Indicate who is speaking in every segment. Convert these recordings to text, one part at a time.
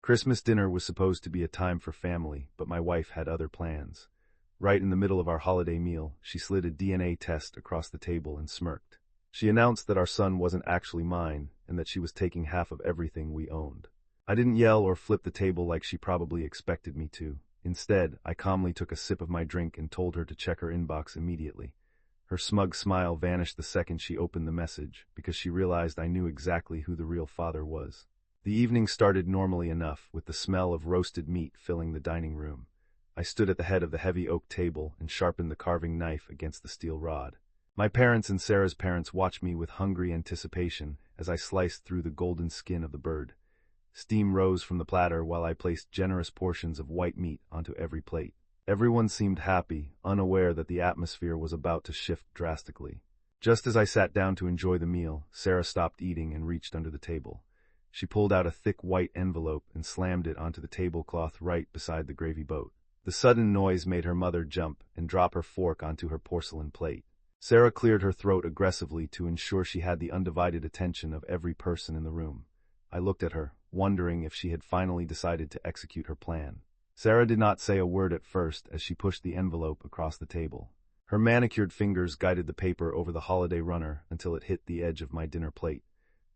Speaker 1: Christmas dinner was supposed to be a time for family, but my wife had other plans. Right in the middle of our holiday meal, she slid a DNA test across the table and smirked. She announced that our son wasn't actually mine, and that she was taking half of everything we owned. I didn't yell or flip the table like she probably expected me to. Instead, I calmly took a sip of my drink and told her to check her inbox immediately. Her smug smile vanished the second she opened the message, because she realized I knew exactly who the real father was. The evening started normally enough, with the smell of roasted meat filling the dining room. I stood at the head of the heavy oak table and sharpened the carving knife against the steel rod. My parents and Sarah's parents watched me with hungry anticipation as I sliced through the golden skin of the bird. Steam rose from the platter while I placed generous portions of white meat onto every plate. Everyone seemed happy, unaware that the atmosphere was about to shift drastically. Just as I sat down to enjoy the meal, Sarah stopped eating and reached under the table. She pulled out a thick white envelope and slammed it onto the tablecloth right beside the gravy boat. The sudden noise made her mother jump and drop her fork onto her porcelain plate. Sarah cleared her throat aggressively to ensure she had the undivided attention of every person in the room. I looked at her, wondering if she had finally decided to execute her plan. Sarah did not say a word at first as she pushed the envelope across the table. Her manicured fingers guided the paper over the holiday runner until it hit the edge of my dinner plate.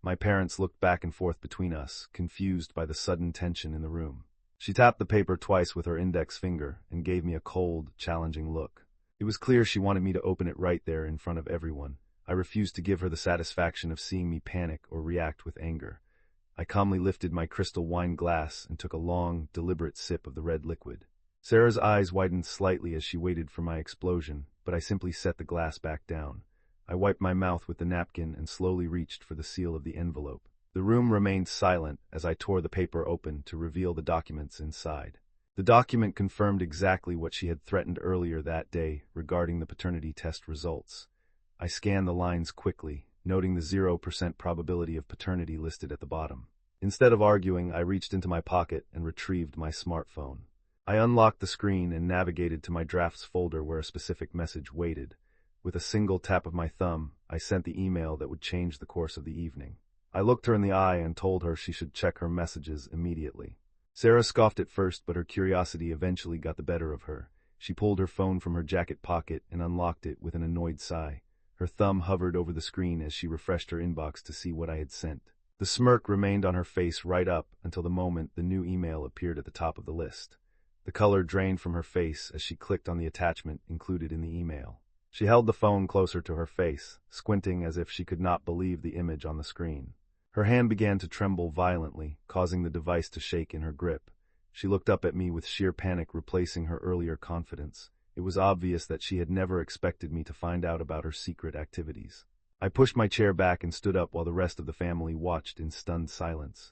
Speaker 1: My parents looked back and forth between us, confused by the sudden tension in the room. She tapped the paper twice with her index finger and gave me a cold, challenging look. It was clear she wanted me to open it right there in front of everyone. I refused to give her the satisfaction of seeing me panic or react with anger. I calmly lifted my crystal wine glass and took a long, deliberate sip of the red liquid. Sarah's eyes widened slightly as she waited for my explosion, but I simply set the glass back down. I wiped my mouth with the napkin and slowly reached for the seal of the envelope. The room remained silent as I tore the paper open to reveal the documents inside. The document confirmed exactly what she had threatened earlier that day regarding the paternity test results. I scanned the lines quickly, noting the 0% probability of paternity listed at the bottom. Instead of arguing, I reached into my pocket and retrieved my smartphone. I unlocked the screen and navigated to my drafts folder where a specific message waited. With a single tap of my thumb, I sent the email that would change the course of the evening. I looked her in the eye and told her she should check her messages immediately. Sarah scoffed at first, but her curiosity eventually got the better of her. She pulled her phone from her jacket pocket and unlocked it with an annoyed sigh. Her thumb hovered over the screen as she refreshed her inbox to see what I had sent. The smirk remained on her face right up until the moment the new email appeared at the top of the list. The color drained from her face as she clicked on the attachment included in the email. She held the phone closer to her face, squinting as if she could not believe the image on the screen. Her hand began to tremble violently, causing the device to shake in her grip. She looked up at me with sheer panic replacing her earlier confidence. It was obvious that she had never expected me to find out about her secret activities. I pushed my chair back and stood up while the rest of the family watched in stunned silence.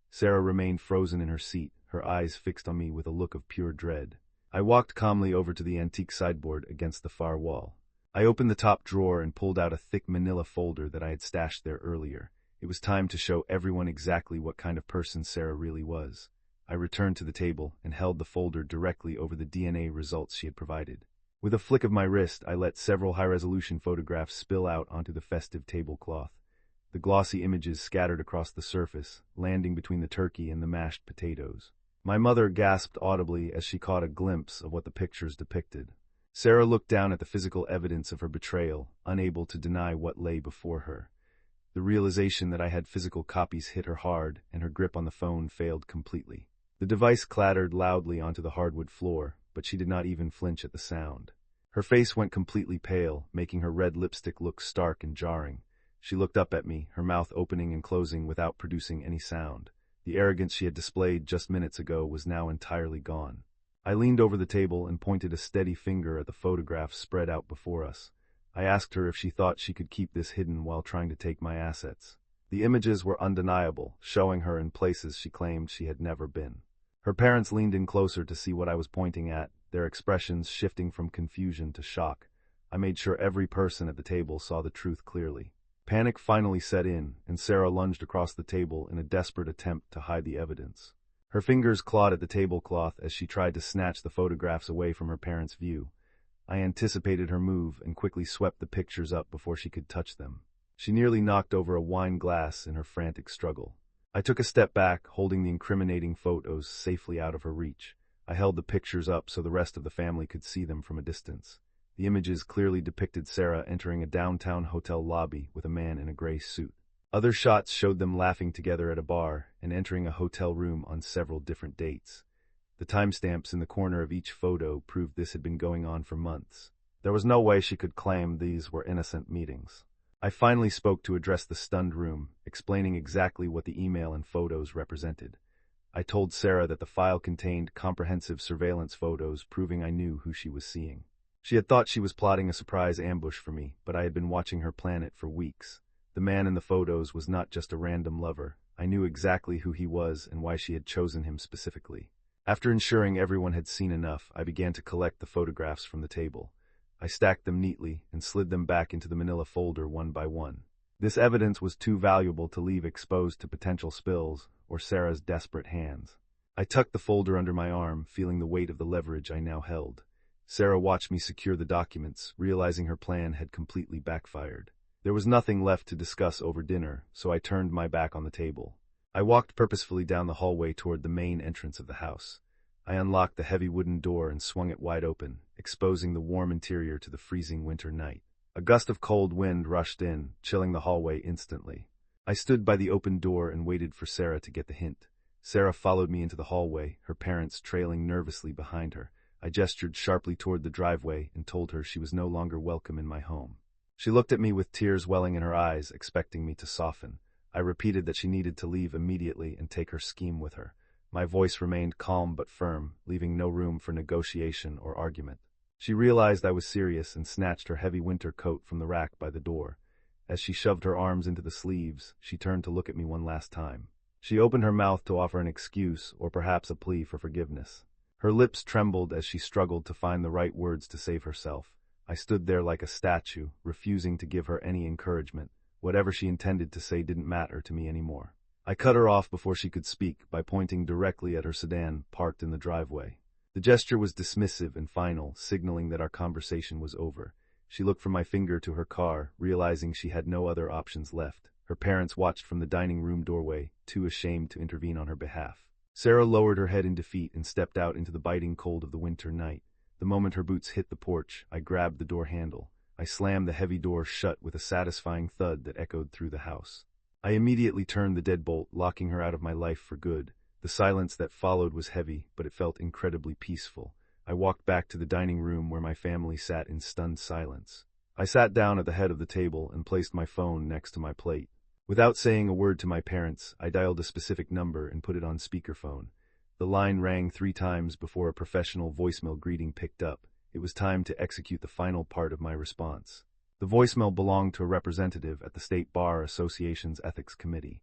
Speaker 1: Sarah remained frozen in her seat, her eyes fixed on me with a look of pure dread. I walked calmly over to the antique sideboard against the far wall. I opened the top drawer and pulled out a thick manila folder that I had stashed there earlier. It was time to show everyone exactly what kind of person Sarah really was. I returned to the table and held the folder directly over the DNA results she had provided. With a flick of my wrist, I let several high-resolution photographs spill out onto the festive tablecloth. The glossy images scattered across the surface, landing between the turkey and the mashed potatoes. My mother gasped audibly as she caught a glimpse of what the pictures depicted. Sarah looked down at the physical evidence of her betrayal, unable to deny what lay before her. The realization that I had physical copies hit her hard, and her grip on the phone failed completely. The device clattered loudly onto the hardwood floor, but she did not even flinch at the sound. Her face went completely pale, making her red lipstick look stark and jarring. She looked up at me, her mouth opening and closing without producing any sound. The arrogance she had displayed just minutes ago was now entirely gone. I leaned over the table and pointed a steady finger at the photographs spread out before us. I asked her if she thought she could keep this hidden while trying to take my assets. The images were undeniable, showing her in places she claimed she had never been. Her parents leaned in closer to see what I was pointing at, their expressions shifting from confusion to shock. I made sure every person at the table saw the truth clearly. Panic finally set in, and Sarah lunged across the table in a desperate attempt to hide the evidence. Her fingers clawed at the tablecloth as she tried to snatch the photographs away from her parents' view. I anticipated her move and quickly swept the pictures up before she could touch them. She nearly knocked over a wine glass in her frantic struggle. I took a step back, holding the incriminating photos safely out of her reach. I held the pictures up so the rest of the family could see them from a distance. The images clearly depicted Sarah entering a downtown hotel lobby with a man in a gray suit. Other shots showed them laughing together at a bar and entering a hotel room on several different dates. The timestamps in the corner of each photo proved this had been going on for months. There was no way she could claim these were innocent meetings. I finally spoke to address the stunned room, explaining exactly what the email and photos represented. I told Sarah that the file contained comprehensive surveillance photos proving I knew who she was seeing. She had thought she was plotting a surprise ambush for me, but I had been watching her plan it for weeks. The man in the photos was not just a random lover. I knew exactly who he was and why she had chosen him specifically. After ensuring everyone had seen enough, I began to collect the photographs from the table. I stacked them neatly and slid them back into the manila folder one by one. This evidence was too valuable to leave exposed to potential spills or Sarah's desperate hands. I tucked the folder under my arm, feeling the weight of the leverage I now held. Sarah watched me secure the documents, realizing her plan had completely backfired. There was nothing left to discuss over dinner, so I turned my back on the table. I walked purposefully down the hallway toward the main entrance of the house. I unlocked the heavy wooden door and swung it wide open, exposing the warm interior to the freezing winter night. A gust of cold wind rushed in, chilling the hallway instantly. I stood by the open door and waited for Sarah to get the hint. Sarah followed me into the hallway, her parents trailing nervously behind her. I gestured sharply toward the driveway and told her she was no longer welcome in my home. She looked at me with tears welling in her eyes, expecting me to soften. I repeated that she needed to leave immediately and take her scheme with her. My voice remained calm but firm, leaving no room for negotiation or argument. She realized I was serious and snatched her heavy winter coat from the rack by the door. As she shoved her arms into the sleeves, she turned to look at me one last time. She opened her mouth to offer an excuse or perhaps a plea for forgiveness. Her lips trembled as she struggled to find the right words to save herself. I stood there like a statue, refusing to give her any encouragement. Whatever she intended to say didn't matter to me anymore. I cut her off before she could speak by pointing directly at her sedan parked in the driveway. The gesture was dismissive and final, signaling that our conversation was over. She looked from my finger to her car, realizing she had no other options left. Her parents watched from the dining room doorway, too ashamed to intervene on her behalf. Sarah lowered her head in defeat and stepped out into the biting cold of the winter night. The moment her boots hit the porch, I grabbed the door handle. I slammed the heavy door shut with a satisfying thud that echoed through the house. I immediately turned the deadbolt, locking her out of my life for good. The silence that followed was heavy, but it felt incredibly peaceful. I walked back to the dining room where my family sat in stunned silence. I sat down at the head of the table and placed my phone next to my plate. Without saying a word to my parents, I dialed a specific number and put it on speakerphone. The line rang 3 times before a professional voicemail greeting picked up. It was time to execute the final part of my response. The voicemail belonged to a representative at the State Bar Association's Ethics Committee.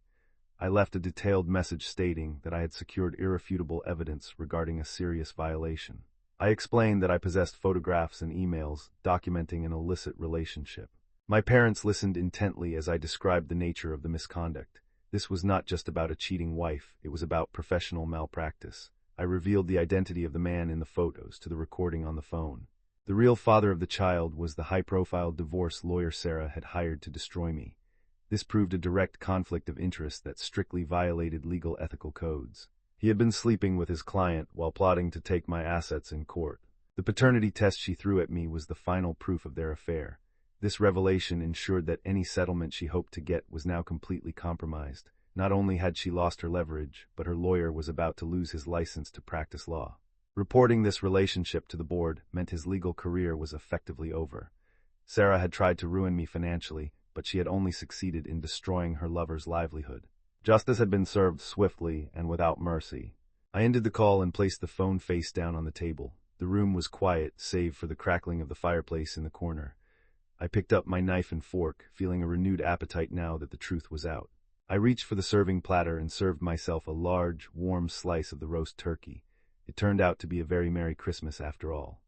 Speaker 1: I left a detailed message stating that I had secured irrefutable evidence regarding a serious violation. I explained that I possessed photographs and emails documenting an illicit relationship. My parents listened intently as I described the nature of the misconduct. This was not just about a cheating wife, it was about professional malpractice. I revealed the identity of the man in the photos to the recording on the phone. The real father of the child was the high-profile divorce lawyer Sarah had hired to destroy me. This proved a direct conflict of interest that strictly violated legal ethical codes. He had been sleeping with his client while plotting to take my assets in court. The paternity test she threw at me was the final proof of their affair. This revelation ensured that any settlement she hoped to get was now completely compromised. Not only had she lost her leverage, but her lawyer was about to lose his license to practice law. Reporting this relationship to the board meant his legal career was effectively over. Sarah had tried to ruin me financially, but she had only succeeded in destroying her lover's livelihood. Justice had been served swiftly and without mercy. I ended the call and placed the phone face down on the table. The room was quiet, save for the crackling of the fireplace in the corner. I picked up my knife and fork, feeling a renewed appetite now that the truth was out. I reached for the serving platter and served myself a large, warm slice of the roast turkey. It turned out to be a very Merry Christmas after all.